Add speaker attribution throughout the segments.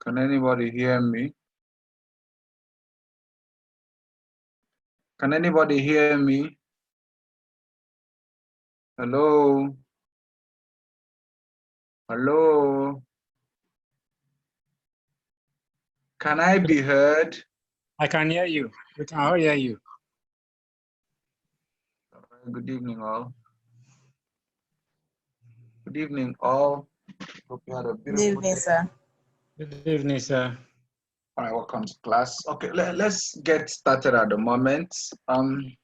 Speaker 1: Can anybody hear me? Can anybody hear me? Hello? Hello? Can I be heard?
Speaker 2: I can hear you. We can all hear you.
Speaker 1: Good evening, all. Good evening, all. Hope you had a beautiful
Speaker 3: Good evening,
Speaker 1: day.
Speaker 3: sir.
Speaker 2: Good evening, sir.
Speaker 1: All right, welcome to class. Okay, let's get started at the moment. In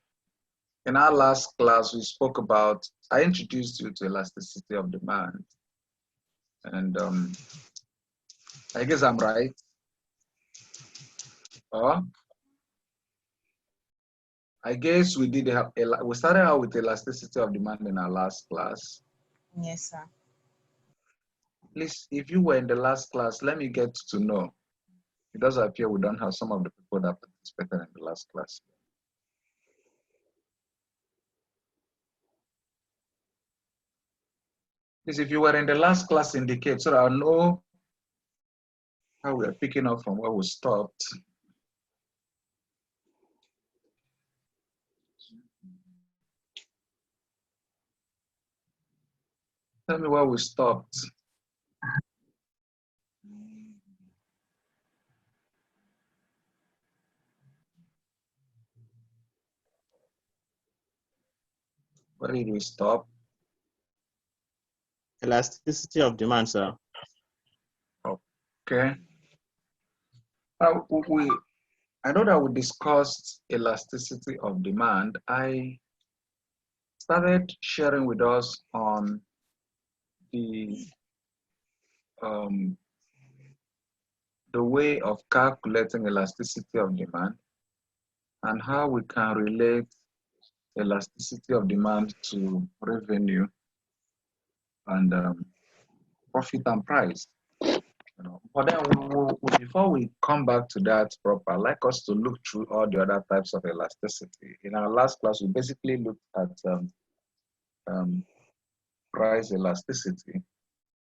Speaker 1: our last class, we spoke about, I introduced you to elasticity of demand. And I guess I'm right. I guess we started out with elasticity of demand in our last class.
Speaker 3: Yes, sir.
Speaker 1: Please, if you were in the last class, let me get to know. It does appear we don't have some of the people that participated in the last class. Please, if you were in the last class, indicate so that I'll know how we are picking up from where we stopped. Tell me where we stopped. Where did we stop?
Speaker 4: Elasticity of demand, sir.
Speaker 1: Okay. I know that we discussed elasticity of demand. I started sharing with us on the way of calculating elasticity of demand and how we can relate elasticity of demand to revenue and profit and price. But then before we come back to that proper, I'd like us to look through all the other types of elasticity. In our last class, we basically looked at price elasticity.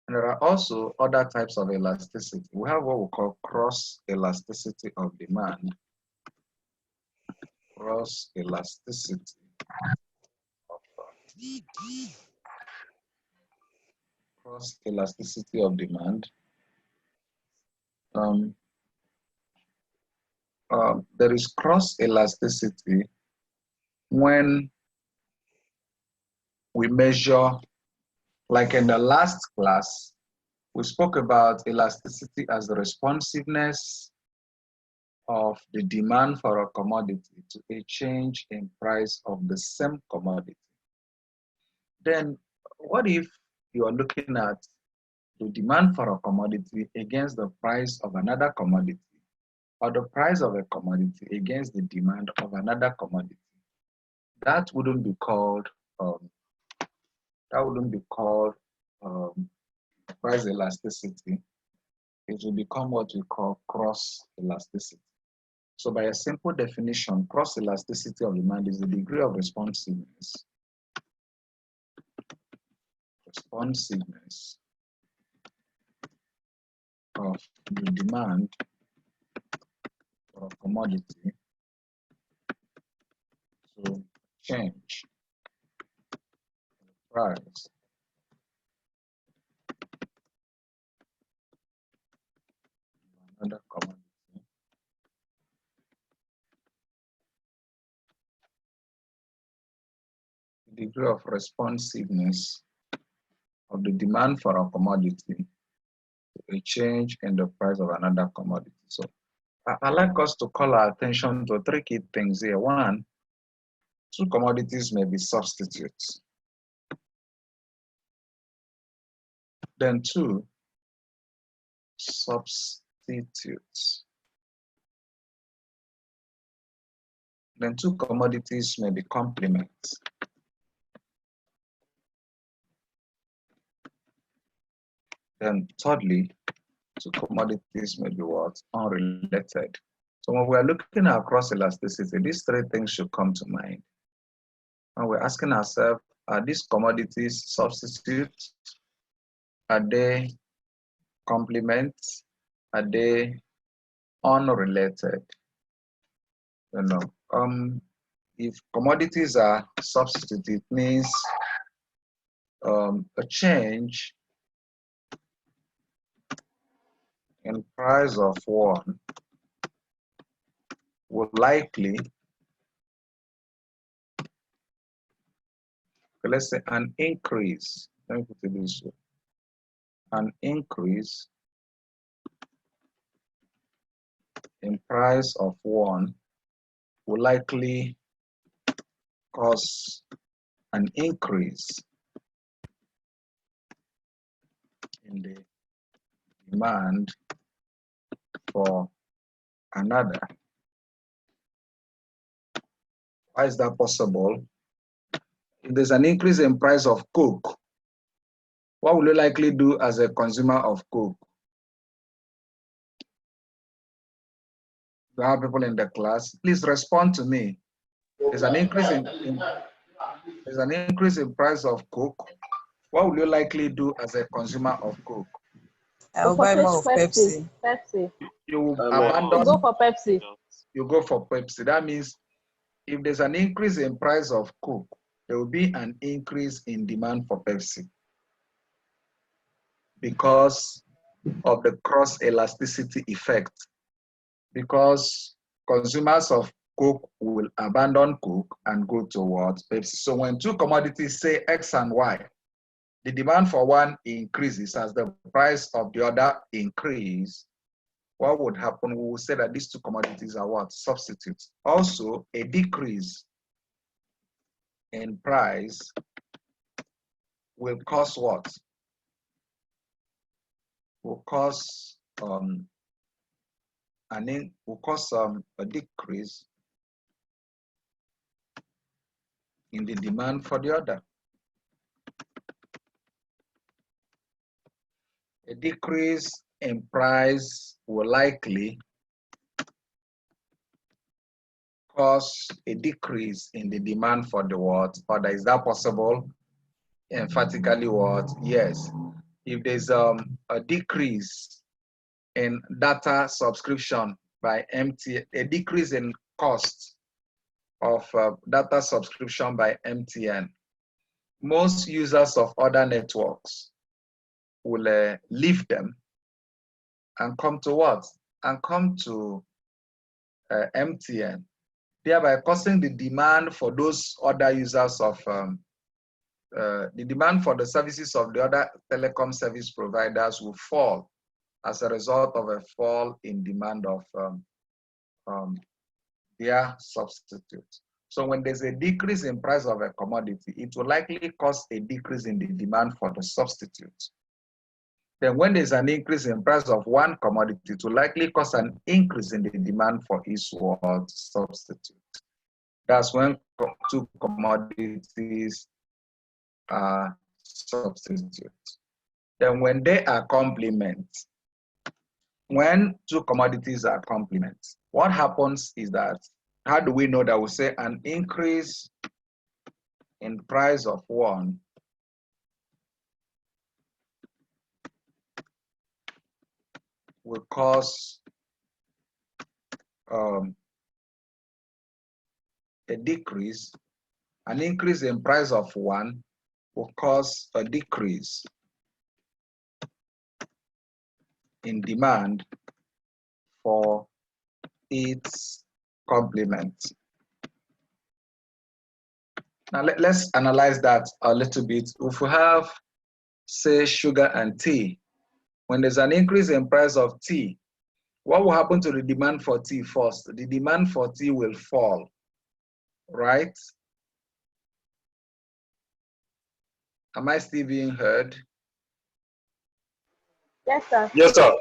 Speaker 1: And there are also other types of elasticity. We have what we call cross elasticity of demand. Cross elasticity. Cross elasticity of demand. There is cross elasticity when we measure, like in the last class, we spoke about elasticity as the responsiveness of the demand for a commodity to a change in price of the same commodity. Then what if you are looking at the demand for a commodity against the price of another commodity, or the price of a commodity against the demand of another commodity? That wouldn't be called price elasticity. It will become what we call cross elasticity. So by a simple definition, cross elasticity of demand is the degree of responsiveness of the demand for a commodity to change the price of another commodity. The degree of responsiveness of the demand for a commodity to a change in the price of another commodity. So I like us to call our attention to three key things here. One, two commodities may be substitutes. Then two, substitutes. Then two commodities may be complements. Then thirdly, two commodities may be what? Unrelated. So when we're looking at cross elasticity, these three things should come to mind. And we're asking ourselves, are these commodities substitutes? Are they complements? Are they unrelated? You know, if commodities are substitute, it means a change in price of one will likely, let's say an increase, let me put it this way, an increase in price of one will likely cause an increase in the demand for another. Why is that possible? If there's an increase in price of Coke, what will you likely do as a consumer of Coke? Do I have people in the class? Please respond to me. There's an increase in price of Coke. What will you likely do as a consumer of Coke?
Speaker 3: I'll buy more of Pepsi.
Speaker 5: Pepsi.
Speaker 1: You will
Speaker 5: You
Speaker 1: abandon.
Speaker 5: go for Pepsi.
Speaker 1: You go for Pepsi. That means if there's an increase in price of Coke, there will be an increase in demand for Pepsi because of the cross elasticity effect. Because consumers of Coke will abandon Coke and go towards Pepsi. So when two commodities say X and Y, the demand for one increases as the price of the other increase. What would happen? We will say that these two commodities are what? Substitutes. Also, a decrease in price will cause what? Will cause a decrease in the demand for the other. A decrease in price will likely cause a decrease in the demand for the what? Or is that possible? Emphatically what? Yes. If there's a decrease in data subscription by MTN, a decrease in cost of data subscription by MTN, most users of other networks will leave them and come to what? And come to MTN, thereby causing the demand for those other users of the demand for the services of the other telecom service providers will fall as a result of a fall in demand of their substitute. So when there's a decrease in price of a commodity, it will likely cause a decrease in the demand for the substitute. Then when there's an increase in price of one commodity, it will likely cause an increase in the demand for its word substitute. That's when two commodities are substitutes. Then when they are complements, when two commodities are complements, what happens is that, how do we know that? We say an increase in price of one will cause a decrease. An increase in price of one will cause a decrease in demand for its complement. Now let's analyze that a little bit. If we have, say, sugar and tea, when there's an increase in price of tea, what will happen to the demand for tea first? The demand for tea will fall, right? Am I still being heard?
Speaker 5: Yes, sir.
Speaker 4: Yes, sir.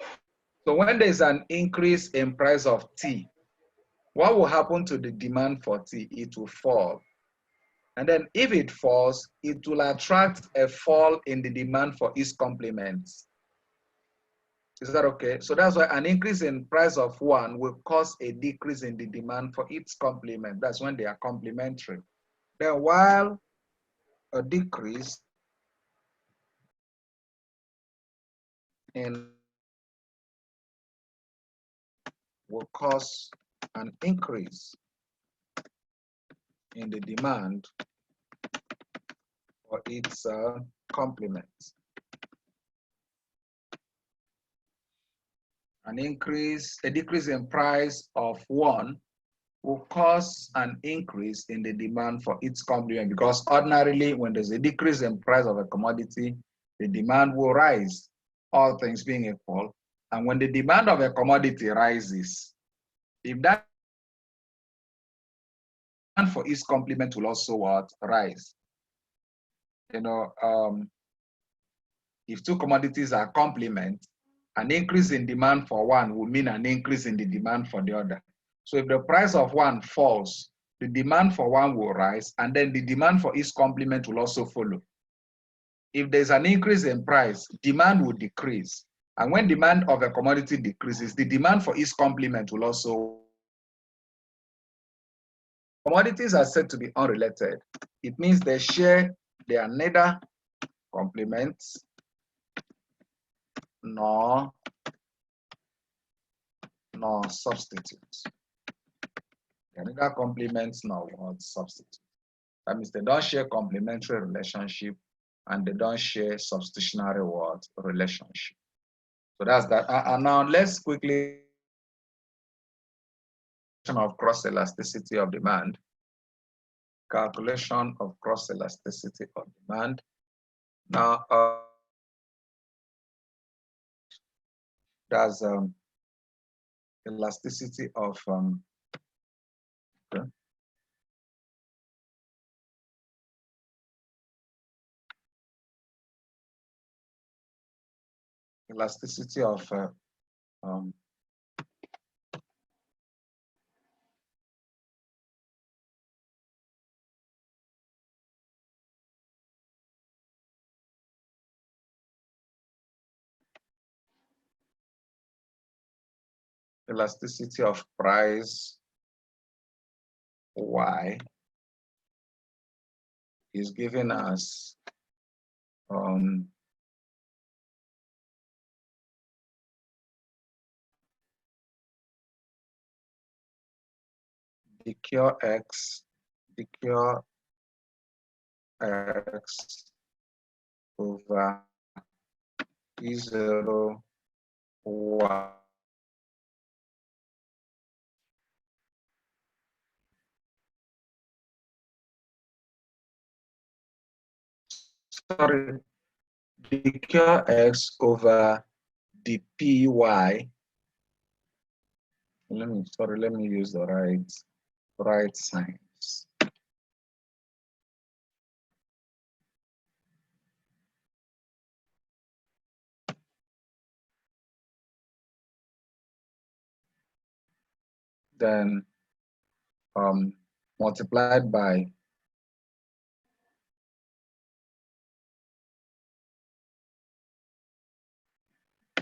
Speaker 1: So when there's an increase in price of tea, what will happen to the demand for tea? It will fall. And then if it falls, it will attract a fall in the demand for its complements. Is that okay? So that's why an increase in price of one will cause a decrease in the demand for its complement. That's when they are complementary. Then while a decrease in will cause an increase in the demand for its complement. A decrease in price of one will cause an increase in the demand for its complement, because ordinarily when there's a decrease in price of a commodity, the demand will rise, all things being equal. And when the demand of a commodity rises, if that demand for its complement will also rise. If two commodities are complement, an increase in demand for one will mean an increase in the demand for the other. So if the price of one falls, the demand for one will rise, and then the demand for its complement will also follow. If there's an increase in price, demand will decrease. And when demand of a commodity decreases, the demand for its complement will also. Commodities are said to be unrelated. It means they are neither complements nor substitutes. They are neither complements nor substitutes. That means they don't share complementary relationship and they don't share substitutionary relationship. So that's that. And now let's quickly of cross elasticity of demand. Calculation of cross elasticity of demand. Now that's elasticity of okay. Elasticity of elasticity of price Y is given as the cure X over E0 Y. Sorry, the cure X over the PY. Let me use the right signs. Then multiplied by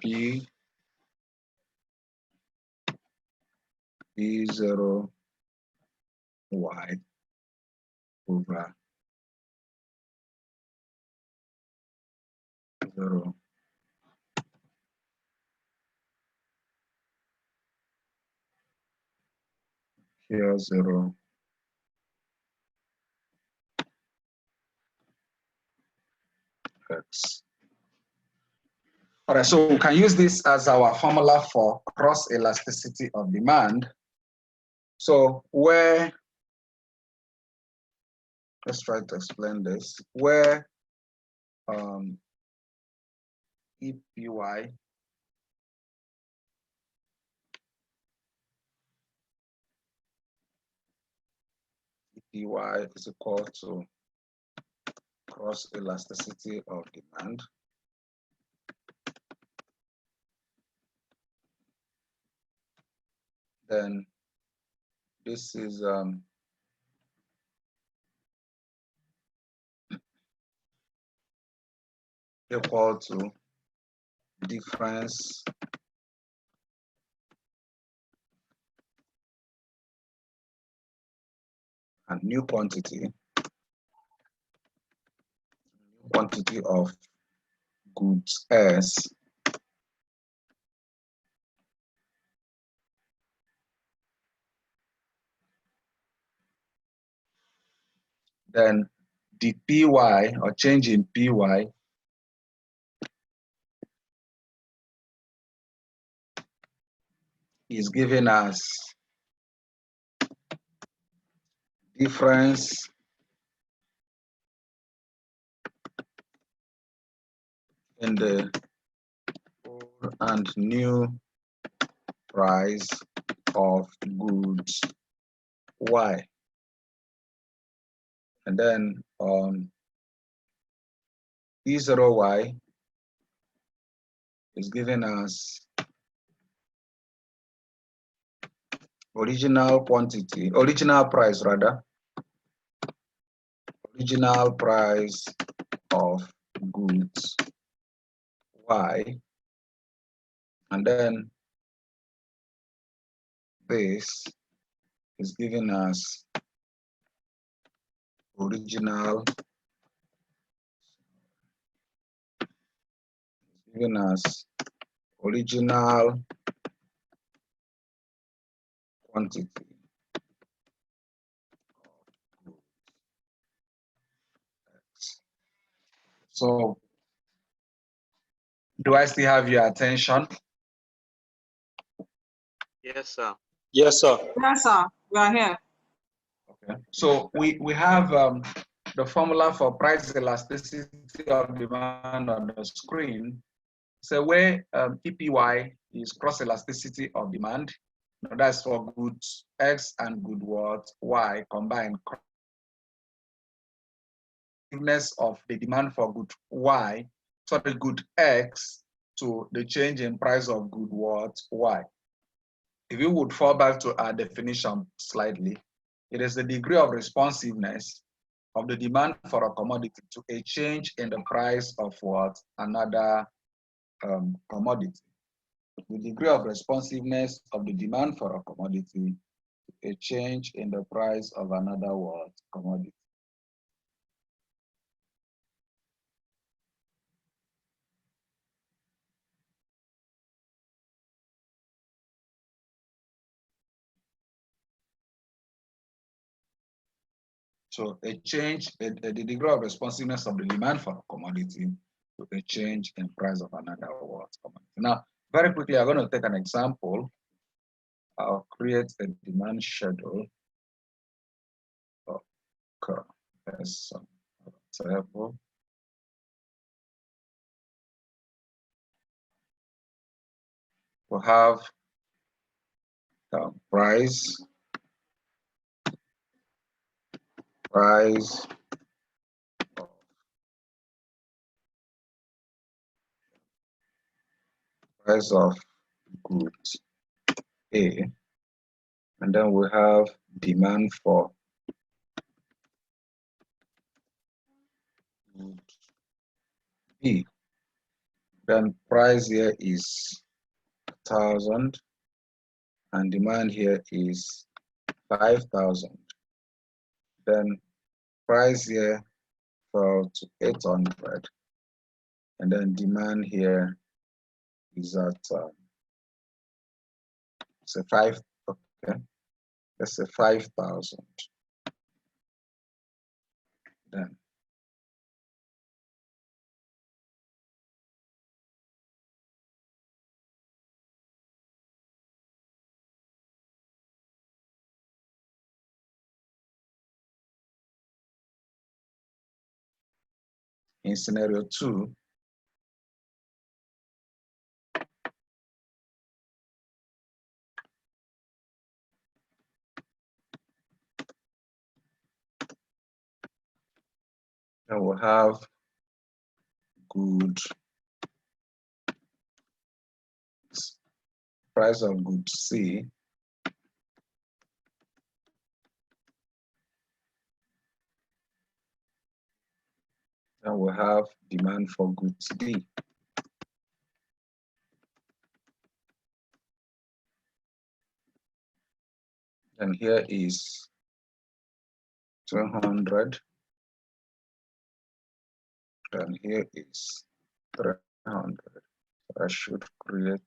Speaker 1: P E0 Y over 0 here 0 X. All right, so we can use this as our formula for cross elasticity of demand. So let's try to explain this, where EPY is equal to cross elasticity of demand. Then this is equal to difference and new quantity of goods S Then the PY or change in PY is giving us difference in the old and new price of goods Y. And then on E0Y is giving us original quantity, original price rather, original price of goods Y. And then this is giving us original, giving us original quantity. So do I still have your attention?
Speaker 4: Yes, sir.
Speaker 2: Yes, sir.
Speaker 3: Yes, sir. We are here.
Speaker 1: Okay. So we have the formula for price elasticity of demand on the screen. So where EPY is cross elasticity of demand. Now that's for goods X and good what Y combined. Of the demand for good Y, sorry, good X to the change in price of good what Y. If you would fall back to our definition slightly, it is the degree of responsiveness of the demand for a commodity to a change in the price of what another commodity. The degree of responsiveness of the demand for a commodity to a change in the price of another what commodity. So a change, the degree of responsiveness of the demand for a commodity to a change in price of another what commodity. Now, very quickly, I'm going to take an example. I'll create a demand schedule. Okay, there's some example. We'll have price of goods A, and then we have demand for goods B. Then price here is 1,000 and demand here is 5,000. Then price here fell to 800, and then demand here is at say 5. Okay, let's say 5,000. Then in scenario 2, then we'll have good price of goods C, then we'll have demand for goods D. And here is 200, and here is 300. I should create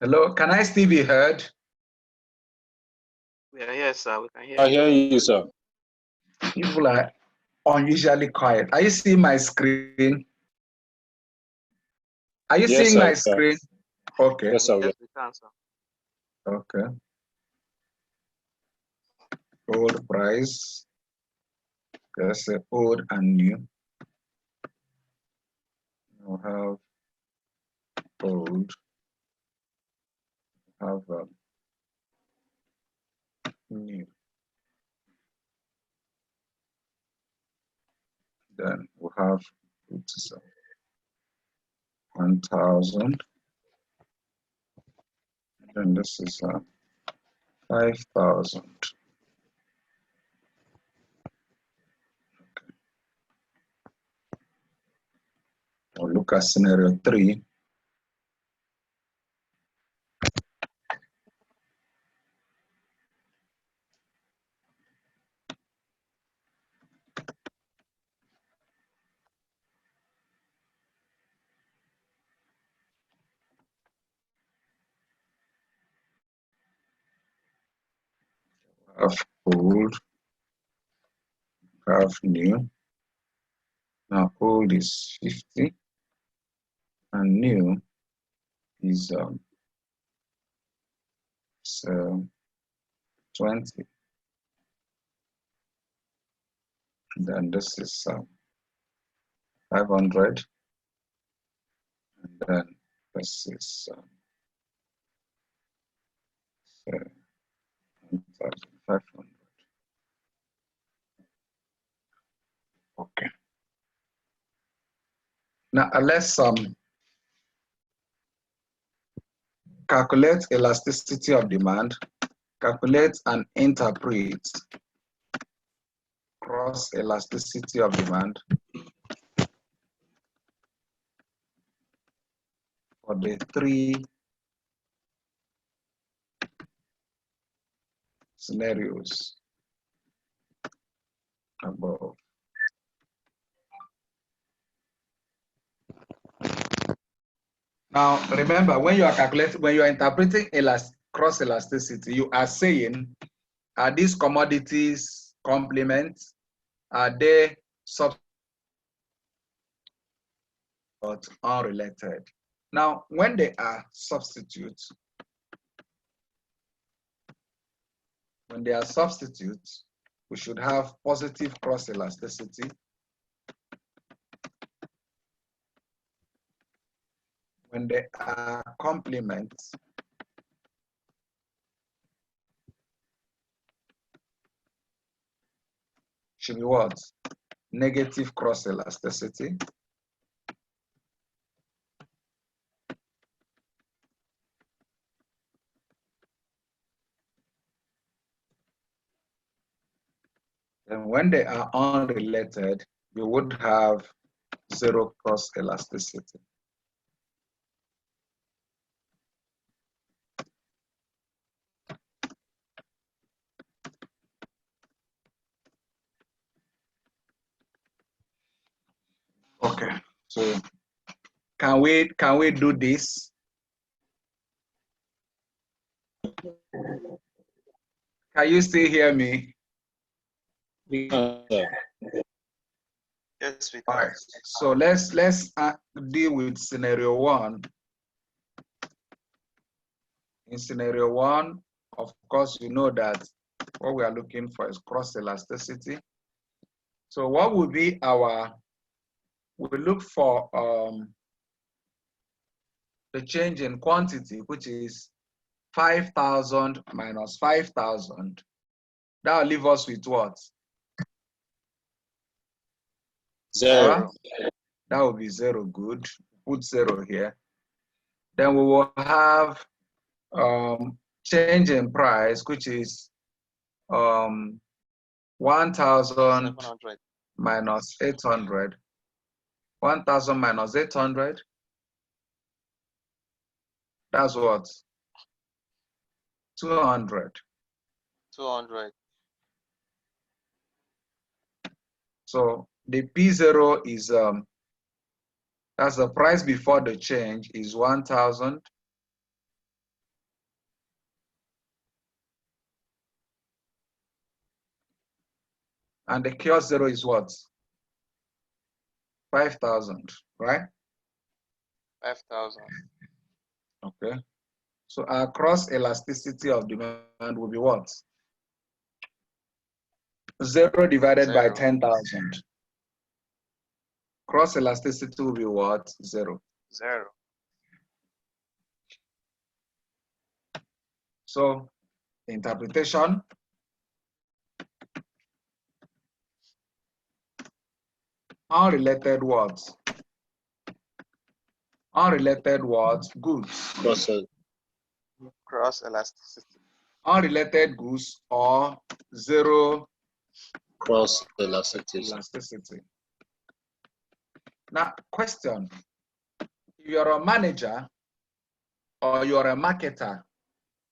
Speaker 1: Hello, can I still be heard?
Speaker 4: We are here, sir. We can hear
Speaker 2: I
Speaker 4: you.
Speaker 2: hear you, sir.
Speaker 1: People are unusually quiet. Are you seeing my screen? Are you
Speaker 2: Yes,
Speaker 1: seeing
Speaker 2: sir.
Speaker 1: my screen? Okay.
Speaker 2: Yes, sir.
Speaker 4: Yes, we can, sir.
Speaker 1: Okay. Old price. Let's say old and new. We'll have old. Have new. Then we'll have 1,000. Then this is 5,000. We'll look at scenario 3. Have old, have new. Now old is 50 and new is 20. Then this is 500, and then this is 1,500. Okay. Now let's calculate elasticity of demand, calculate and interpret cross elasticity of demand for the 3 scenarios above. Now remember, when you are calculating, when you are interpreting cross elasticity, you are saying, are these commodities complements? Are they substitutes or unrelated? Now, when they are substitutes, we should have positive cross elasticity. When they are complements, should be what? Negative cross elasticity. And when they are unrelated, you would have zero cross elasticity. Okay, so can we do this? Can you still hear me?
Speaker 4: Yes, we
Speaker 1: All
Speaker 4: can.
Speaker 1: right. So let's deal with scenario 1. In scenario 1, of course, you know that what we are looking for is cross elasticity. So what would be we look for the change in quantity, which is 5,000 minus 5,000. That will leave us with what?
Speaker 2: 0.
Speaker 1: That will be 0. Good. Put 0 here. Then we will have change in price, which is 1,000 minus 800. 1,000 minus 800. That's what? 200.
Speaker 4: 200.
Speaker 1: So the P0 is that's the price before the change is 1,000. And the kiosk zero is what? 5,000, right?
Speaker 4: 5,000.
Speaker 1: Okay. So our cross elasticity of demand will be what? 0 divided by 10,000. Cross elasticity will be what? 0.
Speaker 4: 0.
Speaker 1: So interpretation, unrelated words. Unrelated words, goods.
Speaker 4: Cross elasticity.
Speaker 1: Unrelated goods or 0
Speaker 2: cross elasticity.
Speaker 1: Now, question. If you're a manager or you're a marketer,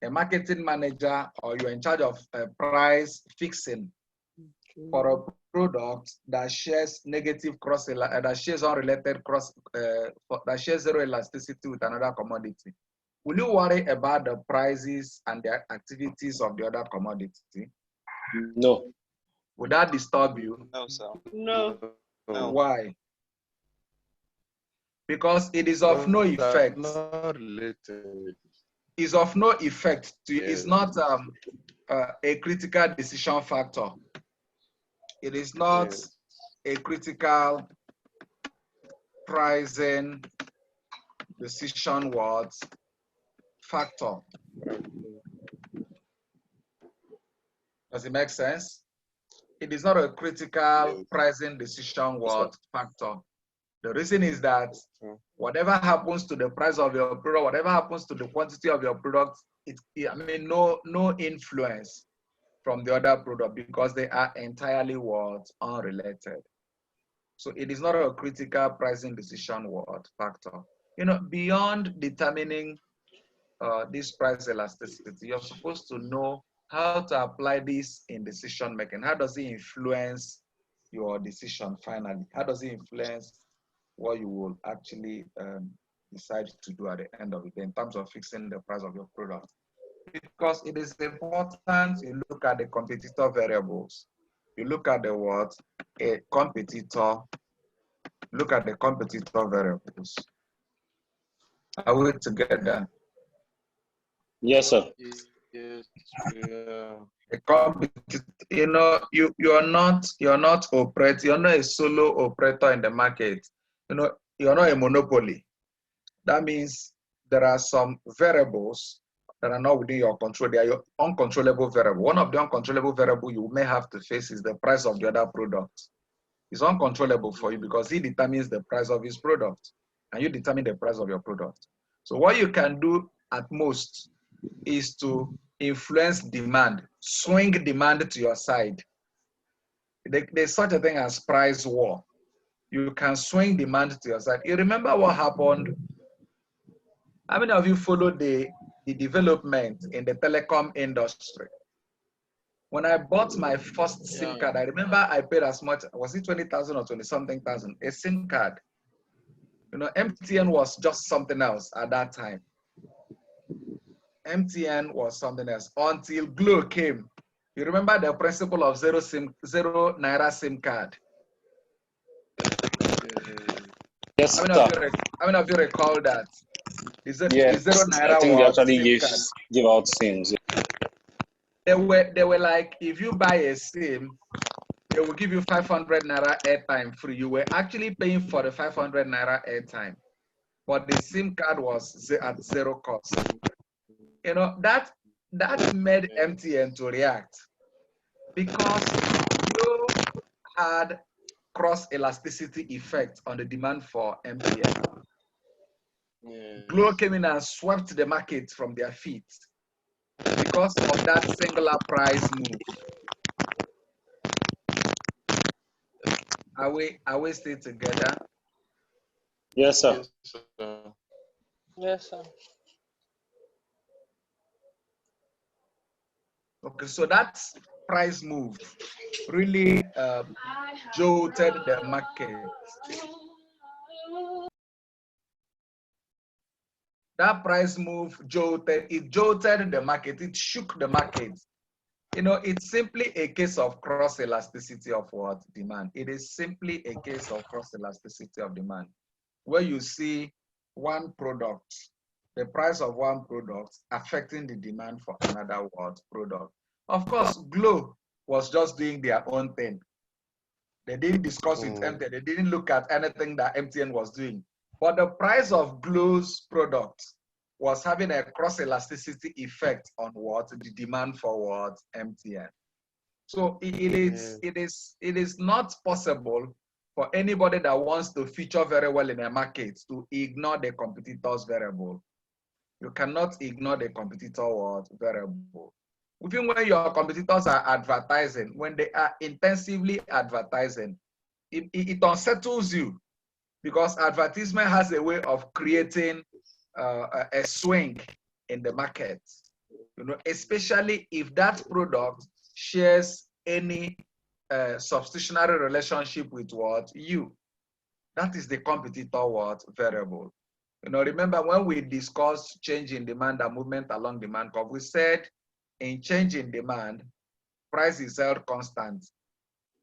Speaker 1: a marketing manager, or you're in charge of price fixing for a product that shares negative cross, that shares unrelated cross, that shares 0 elasticity with another commodity, will you worry about the prices and the activities of the other commodity?
Speaker 2: No.
Speaker 1: Would that disturb you?
Speaker 4: No, sir.
Speaker 3: No.
Speaker 4: No.
Speaker 1: Why? Because it is of no effect.
Speaker 5: Not related.
Speaker 1: It's of no effect to you.
Speaker 5: Yes.
Speaker 1: It's not a critical decision factor. It is not a critical pricing decision what factor. Does it make sense? It is not a critical pricing decision what factor. The reason is that whatever happens to the price of your product, whatever happens to the quantity of your product, no influence from the other product because they are entirely what unrelated. So it is not a critical pricing decision what factor. Beyond determining this price elasticity, you're supposed to know how to apply this in decision making. How does it influence your decision finally? How does it influence what you will actually decide to do at the end of it in terms of fixing the price of your product? Because it is important you look at the competitor variables. You look at the what? A competitor. Look at the competitor variables. Are we together?
Speaker 2: Yes, sir.
Speaker 5: Yes.
Speaker 1: A competitor, you're not operating, you're not a solo operator in the market. You're not a monopoly. That means there are some variables that are not within your control. They are your uncontrollable variable. One of the uncontrollable variables you may have to face is the price of the other product. It's uncontrollable for you because he determines the price of his product and you determine the price of your product. So what you can do at most is to influence demand, swing demand to your side. There's such a thing as price war. You can swing demand to your side. You remember what happened? How many of you followed the development in the telecom industry? When I bought my first SIM card, I remember I paid as much, was it 20,000 or 20 something thousand, a SIM card. MTN was just something else at that time. MTN was something else until Glo came. You remember the principle of zero naira SIM card?
Speaker 2: Yes,
Speaker 1: How many of you recall that?
Speaker 2: yes.
Speaker 1: The zero naira
Speaker 2: I think they
Speaker 1: was
Speaker 2: actually
Speaker 1: SIM card.
Speaker 2: give out SIMs.
Speaker 1: They were like, if you buy a SIM, they will give you 500 naira airtime free. You were actually paying for the 500 naira airtime, but the SIM card was at zero cost. That made MTN to react because you had cross elasticity effect on the demand for MTN. Glo came in and swept the market from their feet because of that singular price move. Are we still together?
Speaker 2: Yes, sir.
Speaker 3: Yes, sir.
Speaker 1: Okay, so that price move really jolted the market. That price move jolted the market. It shook the market. It's simply a case of cross elasticity of what? Demand. It is simply a case of cross elasticity of demand, where you see one product, the price of one product affecting the demand for another what? Product. Of course, Glow was just doing their own thing. They didn't discuss with MTN. They didn't look at anything that MTN was doing. But the price of Glow's product was having a cross elasticity effect on what? The demand for what? MTN. So it is not possible for anybody that wants to feature very well in a market to ignore the competitor's variable. You cannot ignore the competitor what? Variable. Even when your competitors are advertising, when they are intensively advertising, it unsettles you, because advertisement has a way of creating a swing in the market. Especially if that product shares any substitutionary relationship with what? You. That is the competitor what? Variable. Remember when we discussed change in demand and movement along demand curve, we said in change in demand, price is held constant,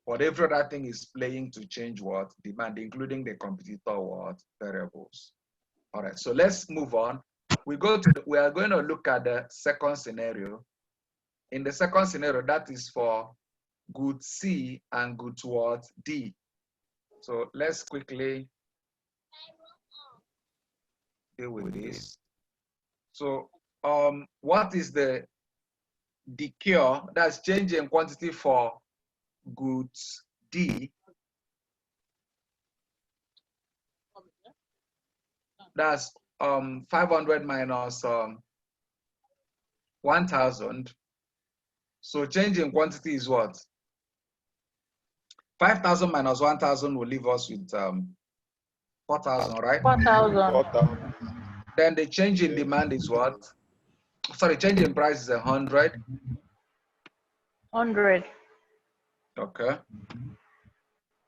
Speaker 1: but every other thing is playing to change what? Demand, including the competitor what? Variables. All right, so let's move on. We are going to look at the second scenario. In the second scenario, that is for good C and good what? D. So let's quickly deal with this. So what is the cure? That's change in quantity for goods D. That's 500 minus 1000. So change in quantity is what? 5,000 minus 1,000 will leave us with 4,000, right?
Speaker 3: 4,000.
Speaker 1: Then the change in demand is what? Sorry, change in price is 100.
Speaker 3: 100.
Speaker 1: Okay.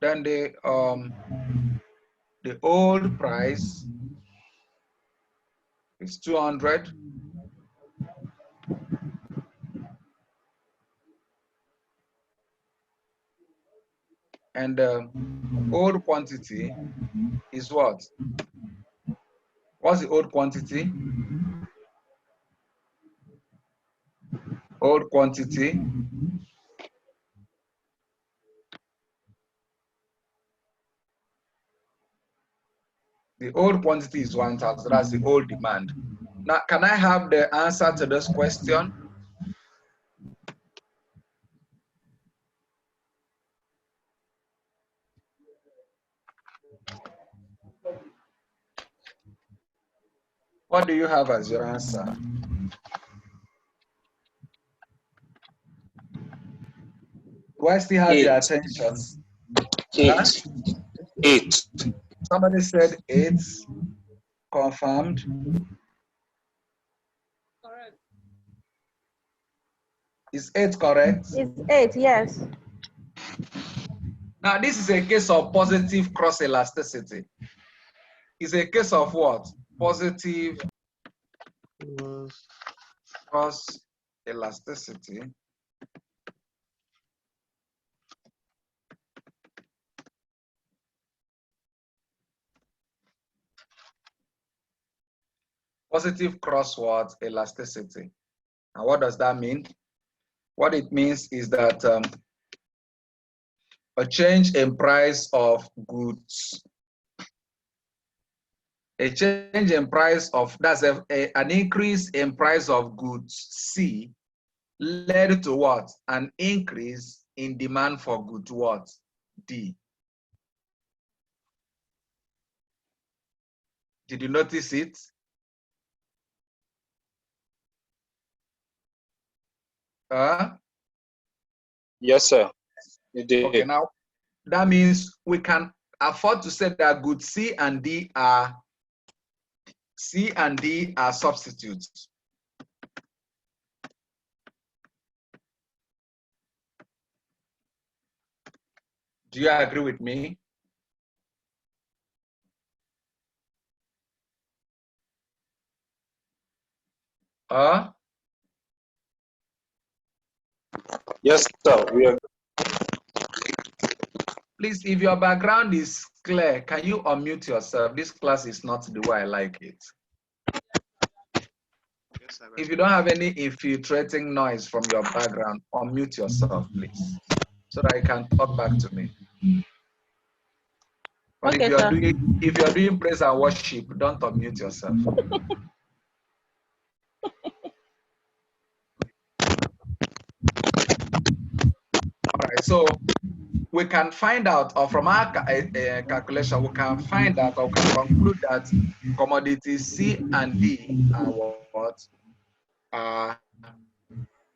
Speaker 1: Then the old price is 200. And the old quantity is what? What's the old quantity? Old quantity the old quantity is 1,000. That's the old demand. Now, can I have the answer to this question? What do you have as your answer? Do I still have your attention?
Speaker 2: 8.
Speaker 1: Huh?
Speaker 2: 8.
Speaker 1: Somebody said 8. Confirmed.
Speaker 6: Correct.
Speaker 1: Is 8 correct?
Speaker 3: It's 8, yes.
Speaker 1: Now, this is a case of positive cross elasticity. It's a case of what? Positive cross elasticity. Positive cross what? Elasticity. And what does that mean? What it means is that a change in price of goods, a change in price of, that's an increase in price of goods C led to what? An increase in demand for good what? D. Did you notice it?
Speaker 2: Yes, sir. You did.
Speaker 1: Okay, now that means we can afford to say that good C and D are substitutes. Do you agree with me?
Speaker 2: Yes, sir. We are.
Speaker 1: Please, if your background is clear, can you unmute yourself? This class is not the way I like it.
Speaker 4: Yes, sir.
Speaker 1: If you don't have any infiltrating noise from your background, unmute yourself, please, so that you can talk back to me. But
Speaker 3: Okay,
Speaker 1: if you're doing praise and worship, don't unmute yourself. All right, so we can find out, or from our calculation, we can find out or can conclude that commodities C and D are what?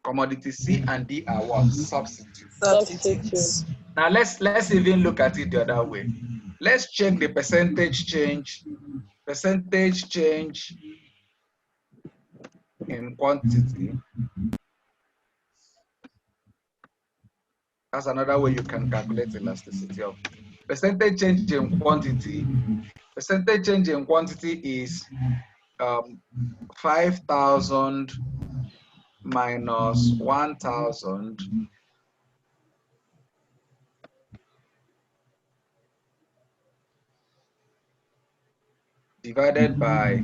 Speaker 1: Commodities C and D are what? Substitutes.
Speaker 6: Substitutes.
Speaker 1: Now let's even look at it the other way. Let's check the percentage change in quantity. That's another way you can calculate elasticity of percentage change in quantity. Percentage change in quantity is 5,000 minus 1,000 divided by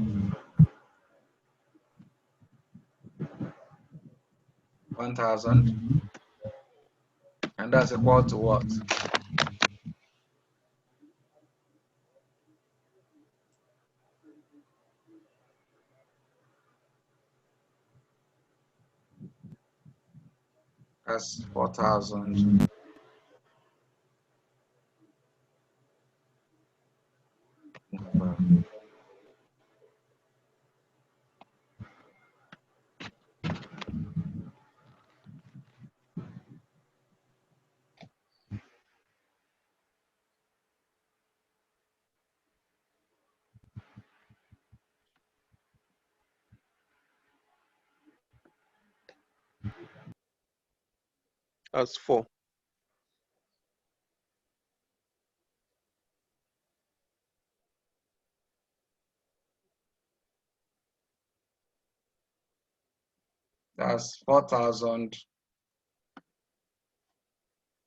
Speaker 1: 1,000, and that's equal to what? That's 4,000
Speaker 5: That's 4.
Speaker 1: That's 4,000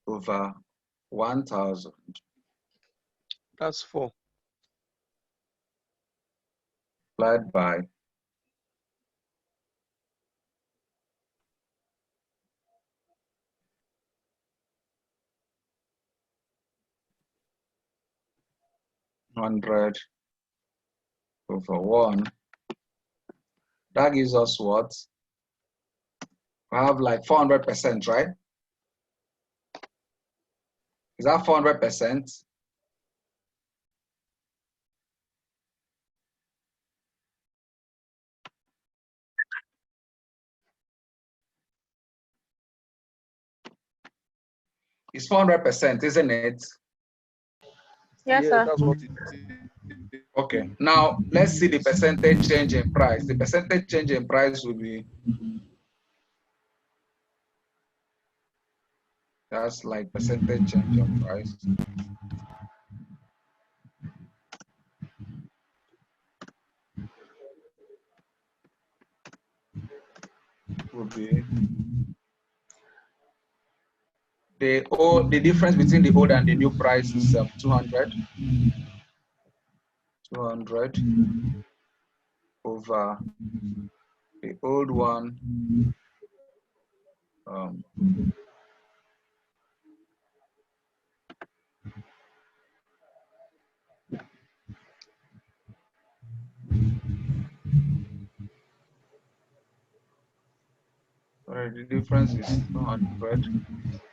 Speaker 1: over 1,000
Speaker 5: That's 4.
Speaker 1: multiplied by 100 over 1. That gives us what? We have like 400%, right? Is that 400%? It's 400%, isn't it?
Speaker 3: Yes,
Speaker 5: Yeah,
Speaker 3: sir.
Speaker 5: that's what it is.
Speaker 1: Okay, now let's see the percentage change in price. The percentage change in price will be, that's like percentage change in price. Will be the difference between the old and the new price is 200 over the old one, sorry, the difference is 200.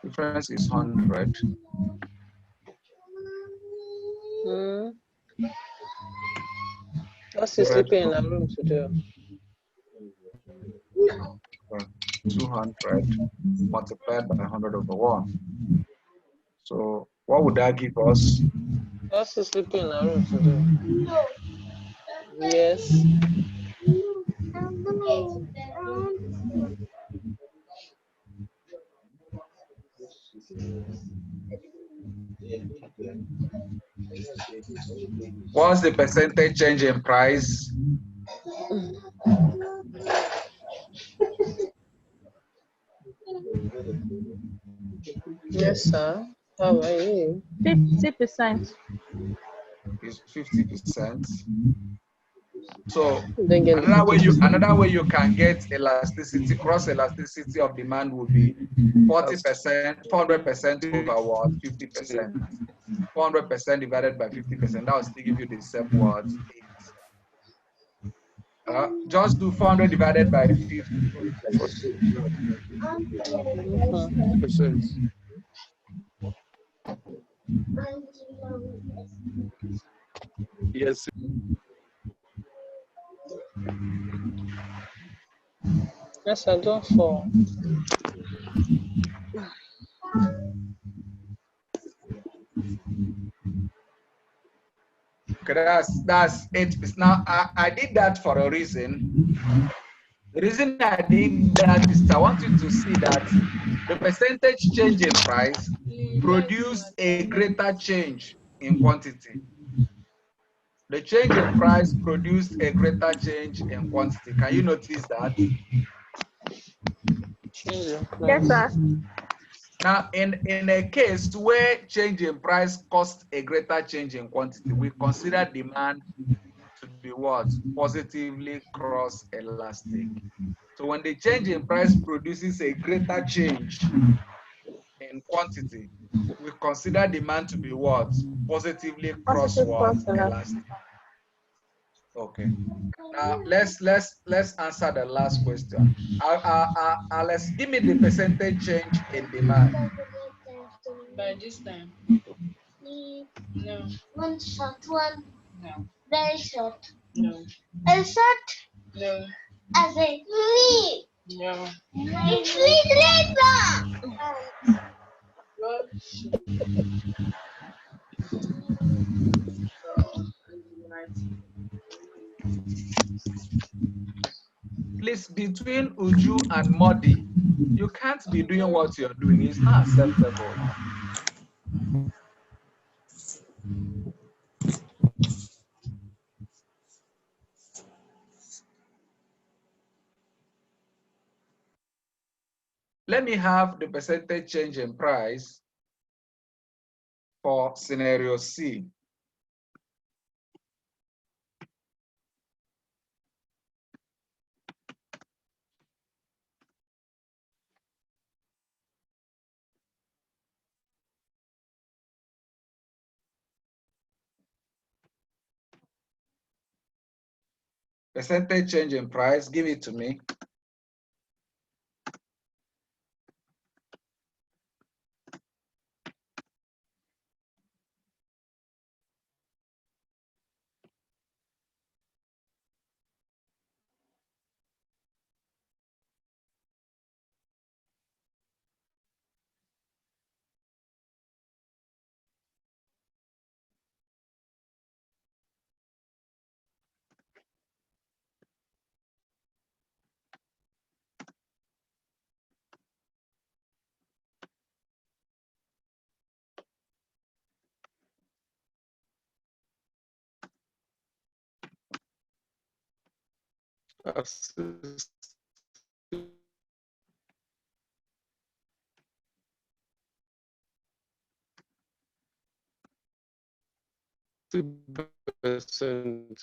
Speaker 1: Difference is 100.
Speaker 6: What's he sleeping in a room to do?
Speaker 1: 200 multiplied by 100 over 1. So what would that give us?
Speaker 6: What's he sleeping in a room to do? Yes.
Speaker 1: What's the percentage change in price?
Speaker 6: Yes, sir. How are you?
Speaker 3: 50%.
Speaker 1: Is 50%. So
Speaker 6: Don't get the
Speaker 1: another way you can get elasticity, cross elasticity of demand would be 40%, 400% over what? 50%. 400% divided by 50%. That will still give you the same what? 8. Just do 400 divided by 50.
Speaker 5: Percent. Yes.
Speaker 6: Yes, I don't fall.
Speaker 1: Okay, that's 8%. Now I did that for a reason. The reason I did that is I want you to see that the percentage change in price produced a greater change in quantity. The change in price produced a greater change in quantity. Can you notice that?
Speaker 6: Change your
Speaker 3: Yes,
Speaker 6: price.
Speaker 3: sir.
Speaker 1: Now, in a case where change in price costs a greater change in quantity, we consider demand to be what? Positively cross-elastic. So when the change in price produces a greater change in quantity, we consider demand to be what? Positively cross
Speaker 3: Positive
Speaker 1: what?
Speaker 3: cross elastic.
Speaker 1: Elastic. Okay. Now let's answer the last question. Let's give me the percentage change in demand.
Speaker 7: By this time. No. One short, one. No. Very short. No. A short. No. As a me. No. It's me, Lisa.
Speaker 1: Please, between Uju and Modi, you can't be doing what you're doing. It's not acceptable. Let me have the percentage change in price for scenario C. Percentage change in price, give it to me.
Speaker 5: Percent.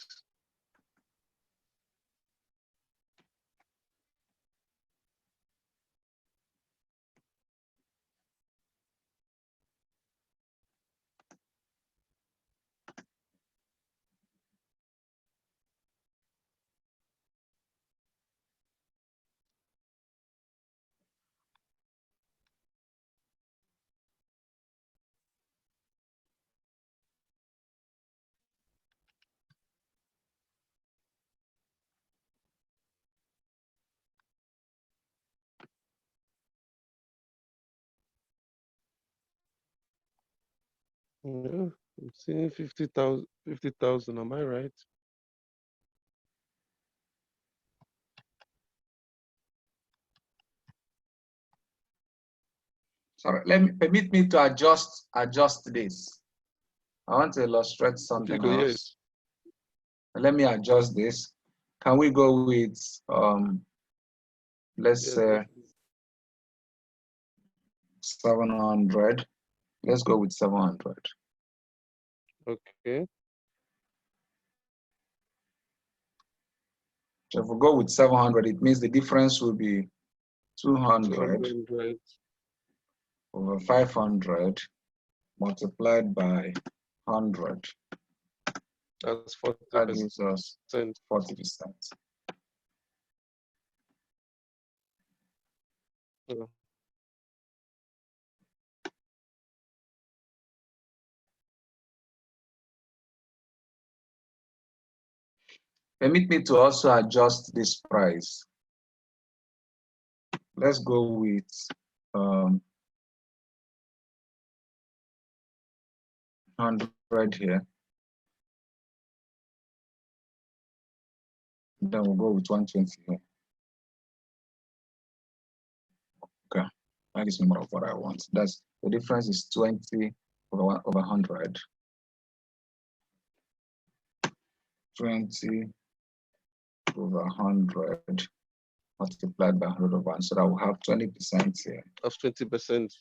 Speaker 5: Yeah, I'm seeing 50,000. 50,000. Am I right?
Speaker 1: Sorry, permit me to adjust this. I want to illustrate
Speaker 5: Okay,
Speaker 1: something
Speaker 5: go.
Speaker 1: else.
Speaker 5: Yes.
Speaker 1: Let me adjust this. Can we go with let's
Speaker 5: Yes.
Speaker 1: say 700. Let's go with 700.
Speaker 5: Okay.
Speaker 1: So if we go with 700, it means the difference will be 200
Speaker 5: 200.
Speaker 1: over 500 multiplied by 100.
Speaker 5: That's
Speaker 1: That
Speaker 5: 40%.
Speaker 1: gives us 40%.
Speaker 5: Yeah.
Speaker 1: Permit me to also adjust this price. Let's go with 100 here. Then we'll go with 120 here. Okay, that gives me more of what I want. That's the difference is 20 over 100. 20 over 100 multiplied by 100 over 1. So that we'll have 20% here.
Speaker 5: That's 20%.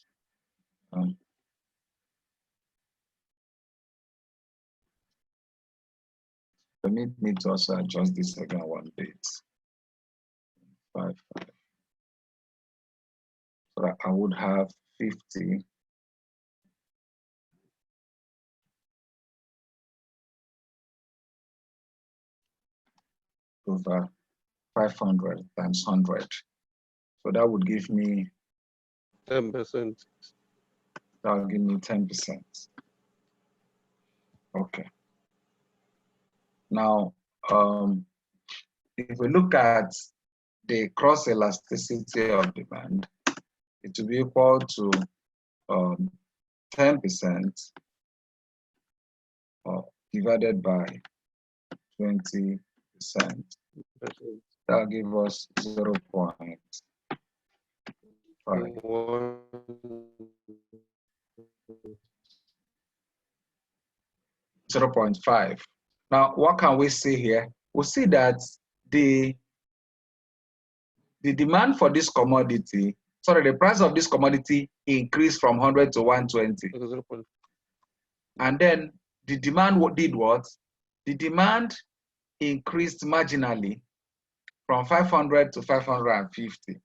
Speaker 1: Permit me to also adjust this again one bit. 5. So that I would have 50 over 500 times 100. So that would give me
Speaker 5: 10%.
Speaker 1: that will give me 10%. Okay. Now, if we look at the cross elasticity of demand, it will be equal to 10% divided by 20%. That'll give us 0.5. 0.5. Now, what can we see here? We see that the demand for this commodity, the price of this commodity increased from 100 to 120. And then the demand did what? The demand increased marginally from 500 to 550.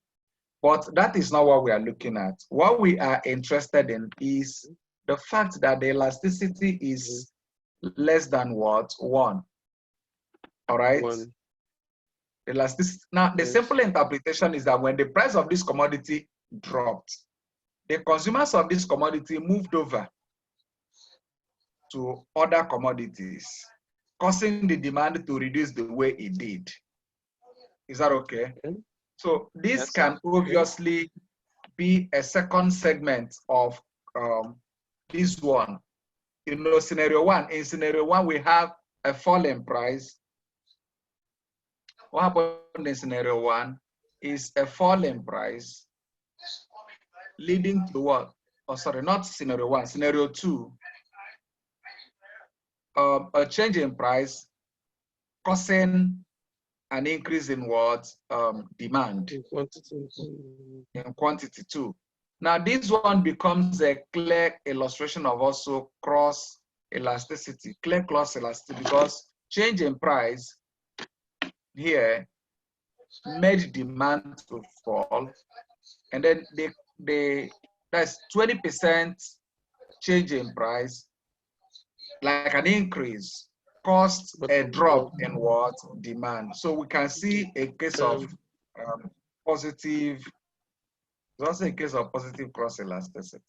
Speaker 1: But that is not what we are looking at. What we are interested in is the fact that the elasticity is less than what? 1. All right?
Speaker 5: 1.
Speaker 1: Elasticity. Now, the simple interpretation is that when the price of this commodity dropped, the consumers of this commodity moved over to other commodities, causing the demand to reduce the way it did. Is that okay? So this can obviously be a second segment of this one. You know, scenario 1. In scenario 1, we have a fall in price. What happened in scenario 1 is a fall in price leading to what? Oh, sorry, not scenario 1. Scenario 2, a change in price causing an increase in what? Demand. In quantity too. Now this one becomes a clear illustration of also cross elasticity, clear cross elasticity, because change in price here made demand to fall, and then that's 20% change in price, like an increase, caused a drop in what? Demand. So we can see a case of positive. It's also a case of positive cross elasticity.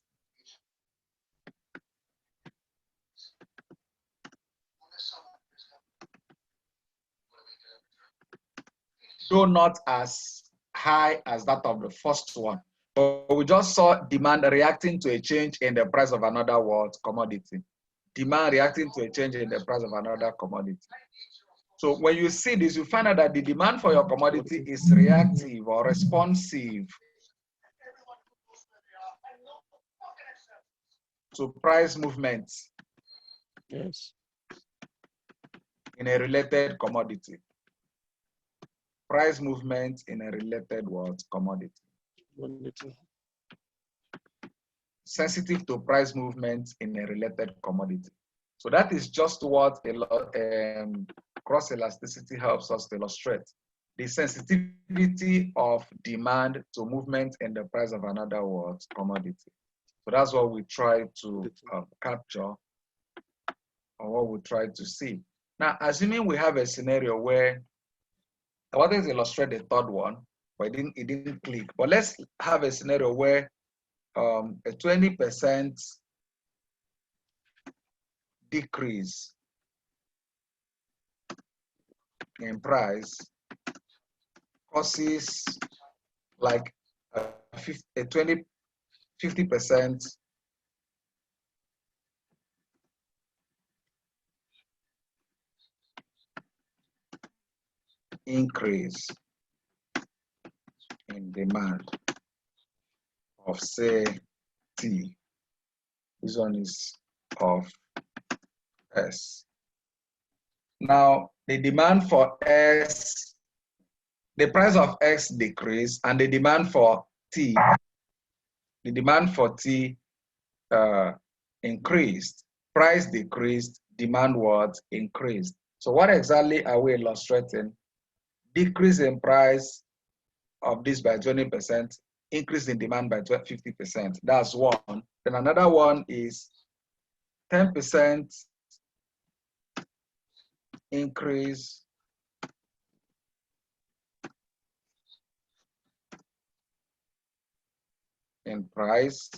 Speaker 1: Though not as high as that of the first one, but we just saw demand reacting to a change in the price of another commodity. Demand reacting to a change in the price of another commodity. So when you see this, you find out that the demand for your commodity is reactive or responsive to price movements in a related commodity. Price movement in a related commodity. sensitive to price movements in a related commodity. So that is just what cross elasticity helps us to illustrate. The sensitivity of demand to movement in the price of another commodity. So that's what we try to capture, or what we try to see. Now, assuming we have a scenario where I wanted to illustrate the third one, but it didn't click. But let's have a scenario where a 20% decrease in price causes like a 50% increase in demand of, say, T. This one is of S. Now, the demand for S, the price of X decreased, and the demand for T increased. Price decreased, demand was increased. So what exactly are we illustrating? Decrease in price of this by 20%, increase in demand by 50%. That's one. Then another one is 10% increase in price,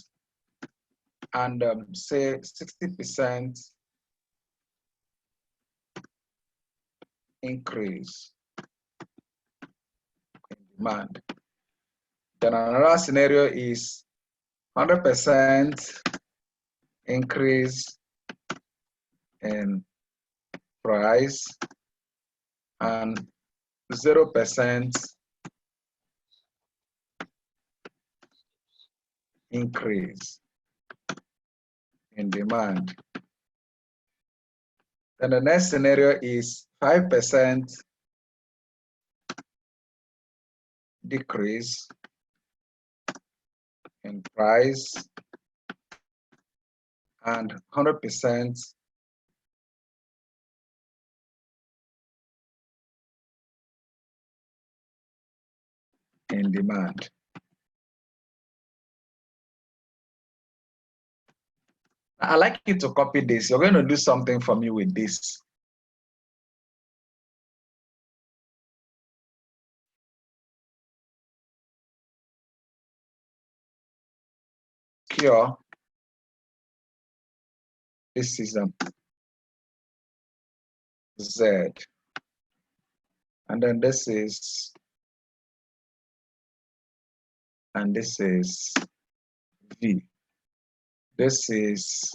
Speaker 1: and say 60% increase in demand. Then another scenario is 100% increase in price and 0% increase in demand. Then the next scenario is 5% decrease in price and 100% in demand. I'd like you to copy this. You're going to do something for me with this. Here, this is Z, and then this is, and this is V. This is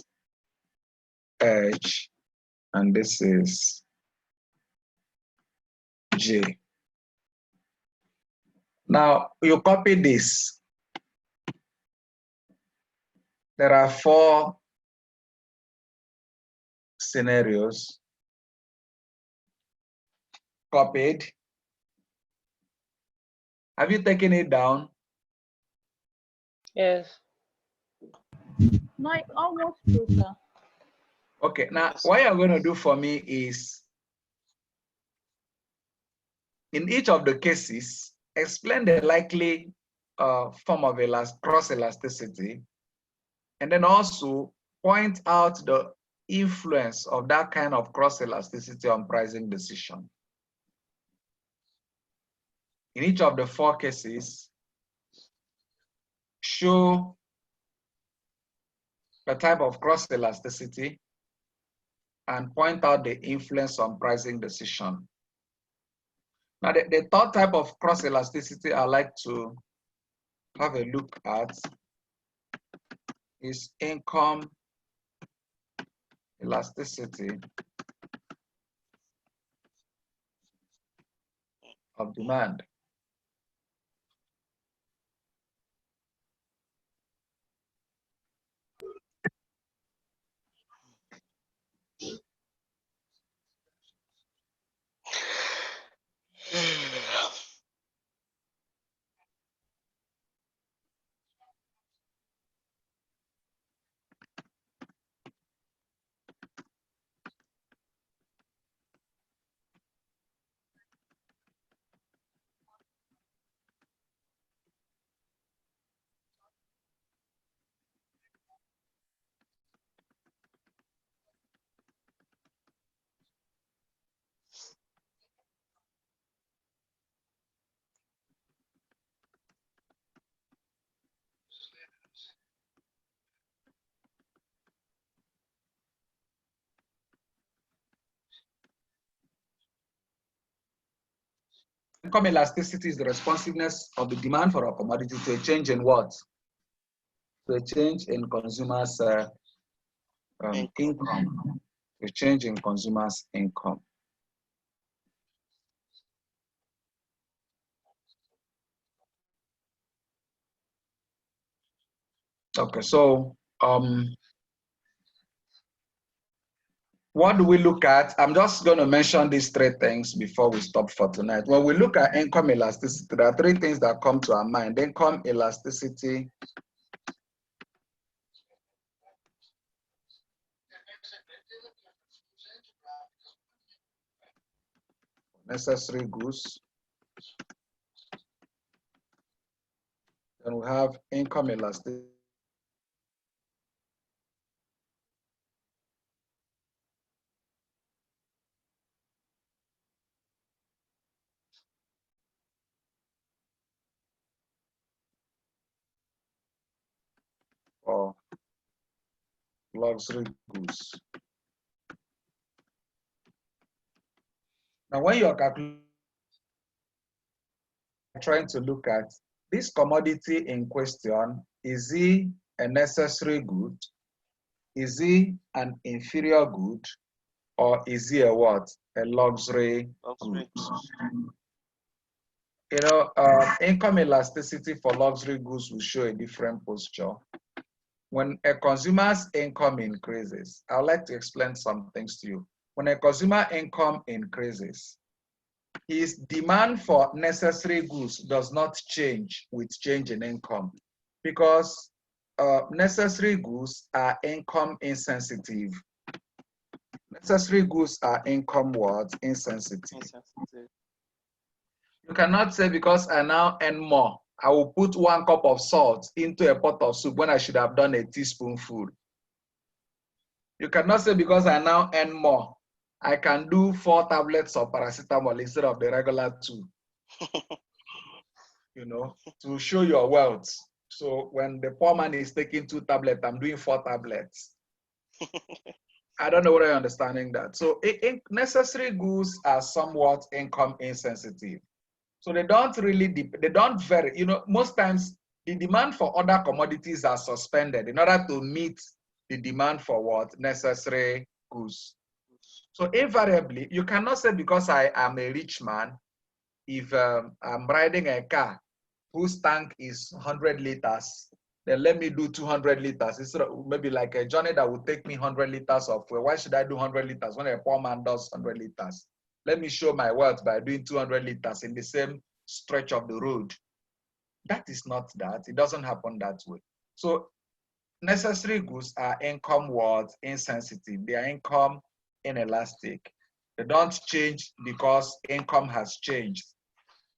Speaker 1: H, and this is J. Now, you copy this. There are 4 scenarios copied. Have you taken it down?
Speaker 6: Yes.
Speaker 3: No, it almost true, sir.
Speaker 1: Okay, now what you're going to do for me is, in each of the cases, explain the likely form of cross elasticity, and then also point out the influence of that kind of cross elasticity on pricing decision. In each of the 4 cases, show the type of cross elasticity and point out the influence on pricing decision. Now, the third type of cross elasticity I like to have a look at is income elasticity of demand. Income elasticity is the responsiveness of the demand for a commodity to a change in what? To a change in consumers' income. A change in consumers' income. Okay, so what do we look at? I'm just going to mention these three things before we stop for tonight. When we look at income elasticity, there are three things that come to our mind. Income elasticity, necessary goods. Then we have income elasticity. Or luxury goods. Now, when you're trying to look at this commodity in question, is it a necessary good? Is it an inferior good? Or is it a what? A luxury good? You know, income elasticity for luxury goods will show a different posture. When a consumer's income increases, I'd like to explain some things to you. When a consumer income increases, his demand for necessary goods does not change with change in income, because necessary goods are income insensitive. Necessary goods are income what? Insensitive. You cannot say because I now earn more, I will put 1 cup of salt into a pot of soup when I should have done a teaspoonful. You cannot say because I now earn more, I can do 4 tablets of paracetamol instead of the regular 2. You know, to show your wealth. So when the poor man is taking 2 tablets, I'm doing 4 tablets. I don't know whether you're understanding that. So necessary goods are somewhat income insensitive. So they don't really, they don't vary. You know, most times the demand for other commodities are suspended in order to meet the demand for what? Necessary goods. So invariably, you cannot say because I am a rich man, if I'm riding a car whose tank is 100 liters, then let me do 200 liters. Instead of maybe like a journey that would take me 100 liters of fuel. Why should I do 100 liters when a poor man does 100 liters? Let me show my wealth by doing 200 liters in the same stretch of the road. That is not that. It doesn't happen that way. So necessary goods are income what? Insensitive. They are income inelastic. They don't change because income has changed.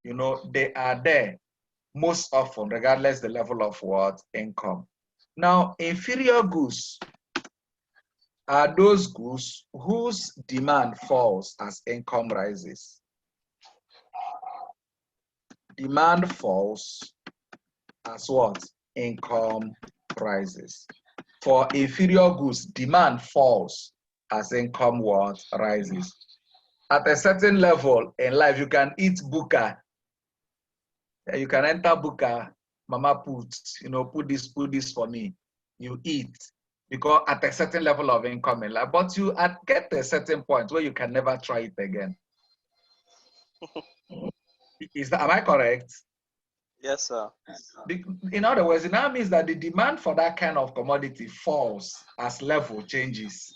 Speaker 1: You know, they are there most often, regardless the level of what? Income. Now, inferior goods are those goods whose demand falls as income rises. Demand falls as what? Income rises. For inferior goods, demand falls as income what? Rises. At a certain level in life, you can eat buka. You can enter buka, mama put, you know, put this for me. You eat. Because at a certain level of income in life, but you get to a certain point where you can never try it again. Am I correct?
Speaker 2: Yes, sir.
Speaker 1: In other words, it now means that the demand for that kind of commodity falls as level changes.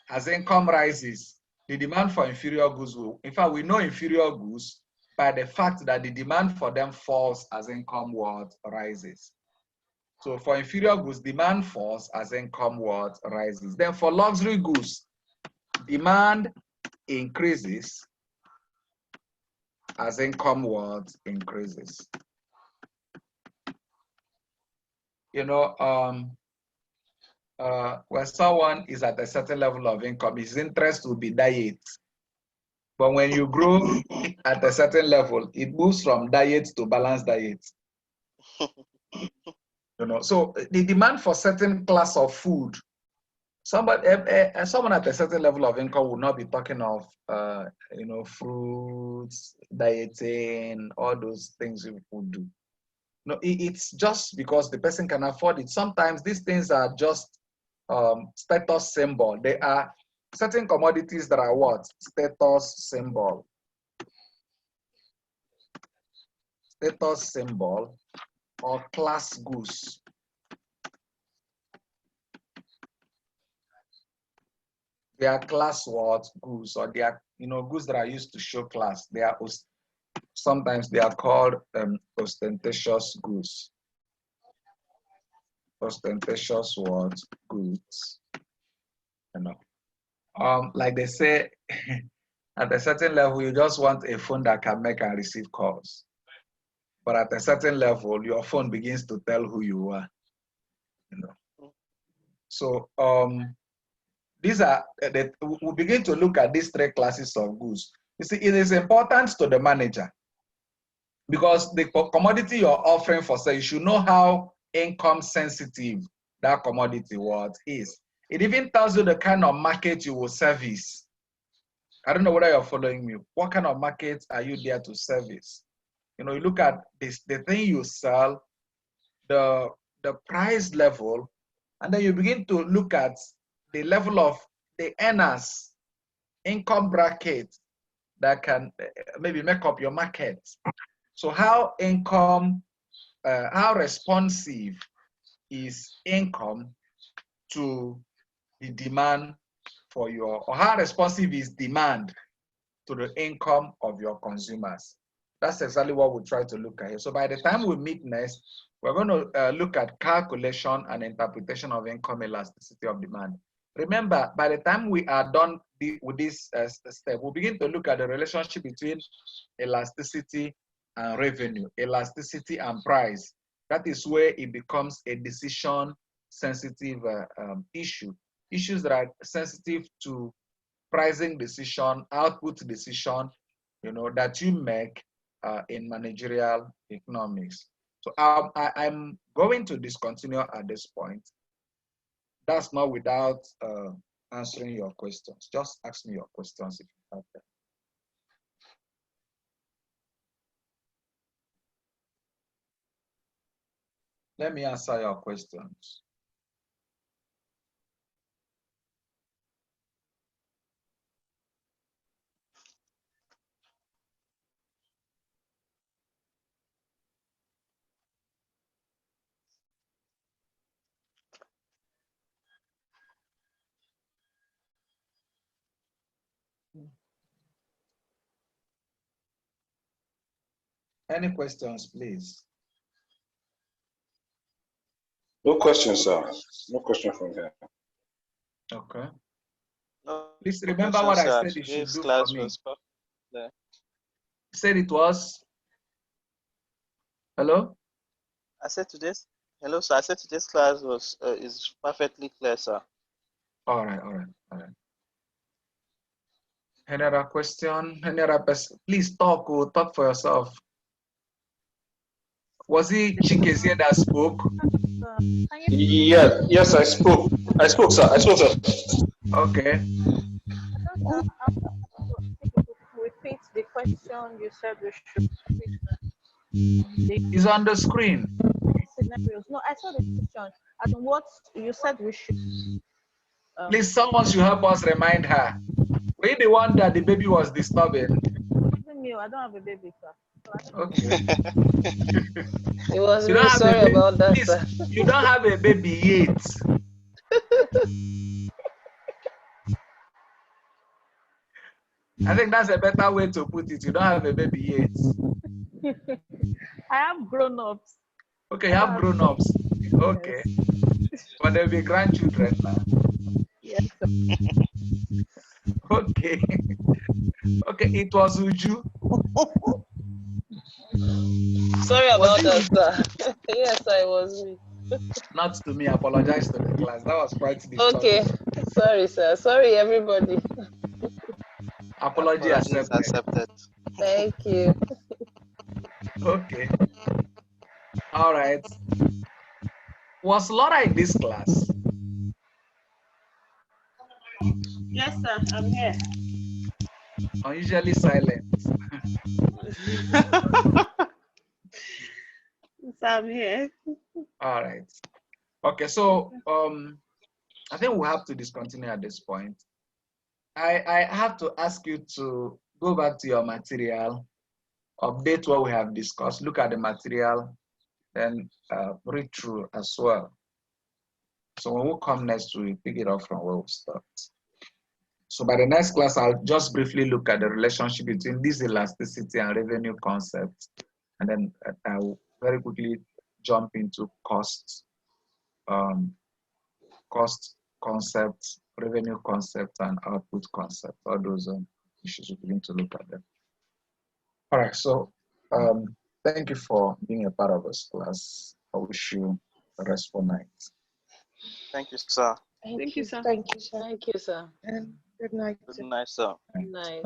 Speaker 1: As income rises, the demand for inferior goods will, in fact, we know inferior goods by the fact that the demand for them falls as income what? Rises. So for inferior goods, demand falls as income what? Rises. Then for luxury goods, demand increases as income what? Increases. You know, when someone is at a certain level of income, his interest will be diet. But when you grow at a certain level, it moves from diet to balanced diet. So the demand for certain class of food, someone at a certain level of income will not be talking of, fruits, dieting, all those things people do. No, it's just because the person can afford it. Sometimes these things are just status symbol. They are certain commodities that are what? Status symbol. Status symbol or class goods. They are class what? Goods, or they are goods that are used to show class. They are sometimes they are called ostentatious goods. Ostentatious what? Goods. Like they say, at a certain level, you just want a phone that can make and receive calls. But at a certain level, your phone begins to tell who you are. So these are we begin to look at these three classes of goods. You see, it is important to the manager because the commodity you're offering for sale, you should know how income sensitive that commodity is. It even tells you the kind of market you will service. I don't know whether you're following me. What kind of market are you there to service? You look at this, the thing you sell, the price level, and then you begin to look at the level of the earners, income bracket that can maybe make up your market. So how responsive is income to the demand for or how responsive is demand to the income of your consumers? That's exactly what we try to look at here. So by the time we meet next, we're going to look at calculation and interpretation of income elasticity of demand. Remember, by the time we are done with this step, we'll begin to look at the relationship between elasticity and revenue, elasticity and price. That is where it becomes a decision-sensitive issue. Issues that are sensitive to pricing decision, output decision, that you make in managerial economics. So I'm going to discontinue at this point. That's not without answering your questions. Just ask me your questions if you have them. Let me answer your questions. Any questions, please?
Speaker 2: No questions, sir. No question from here.
Speaker 1: Okay.
Speaker 4: No,
Speaker 1: Please remember what I said you should
Speaker 4: Today's
Speaker 1: do
Speaker 4: class
Speaker 1: for me.
Speaker 4: was there.
Speaker 1: Said it was. Hello?
Speaker 4: I said today's hello, sir. I said today's class is perfectly clear, sir.
Speaker 1: All right. Any other question? Any other person? Please talk or talk for yourself. Was it Chikezie that spoke?
Speaker 2: Yes, I spoke. I spoke, sir.
Speaker 1: Okay.
Speaker 3: Repeat the question you said we should.
Speaker 1: It's on the screen.
Speaker 3: Scenarios. No, I saw the question. And what you said we should.
Speaker 1: Please, someone should help us remind her. Were you the one that the baby was disturbing?
Speaker 3: Me, I don't have a baby, sir.
Speaker 1: Okay.
Speaker 6: It was
Speaker 1: You
Speaker 6: me.
Speaker 1: don't have a
Speaker 6: Sorry
Speaker 1: baby.
Speaker 6: about that,
Speaker 1: Please,
Speaker 6: sir.
Speaker 1: you don't have a baby yet. I think that's a better way to put it. You don't have a baby yet.
Speaker 3: I have grown-ups.
Speaker 1: Okay, you have grown-ups. Okay. But there'll be grandchildren now.
Speaker 3: Yes, sir.
Speaker 1: Okay. Okay, it was Uju.
Speaker 6: Sorry about that, sir. Yes, I was me.
Speaker 1: Not to me, I apologize to the class. That was quite disturbing.
Speaker 6: Okay. Sorry, sir. Sorry, everybody.
Speaker 1: Apology accepted.
Speaker 6: Thank you.
Speaker 1: Okay. All right. Was Laura in this class?
Speaker 6: Yes, sir. I'm here.
Speaker 1: Unusually silent.
Speaker 6: Yes, I'm here.
Speaker 1: All right. Okay, so I think we'll have to discontinue at this point. I have to ask you to go back to your material, update what we have discussed, look at the material, then read through as well. So when we come next, we'll pick it up from where we stopped. So by the next class, I'll just briefly look at the relationship between this elasticity and revenue concept. And then I'll very quickly jump into cost concept, revenue concept, and output concept. All those issues, we begin to look at them. All right, so thank you for being a part of this class. I wish you a restful night.
Speaker 4: Thank you, sir.
Speaker 6: Thank you, sir.
Speaker 3: Thank you, sir.
Speaker 6: Thank you, sir.
Speaker 3: And good night.
Speaker 4: Good night, sir.
Speaker 6: Good night.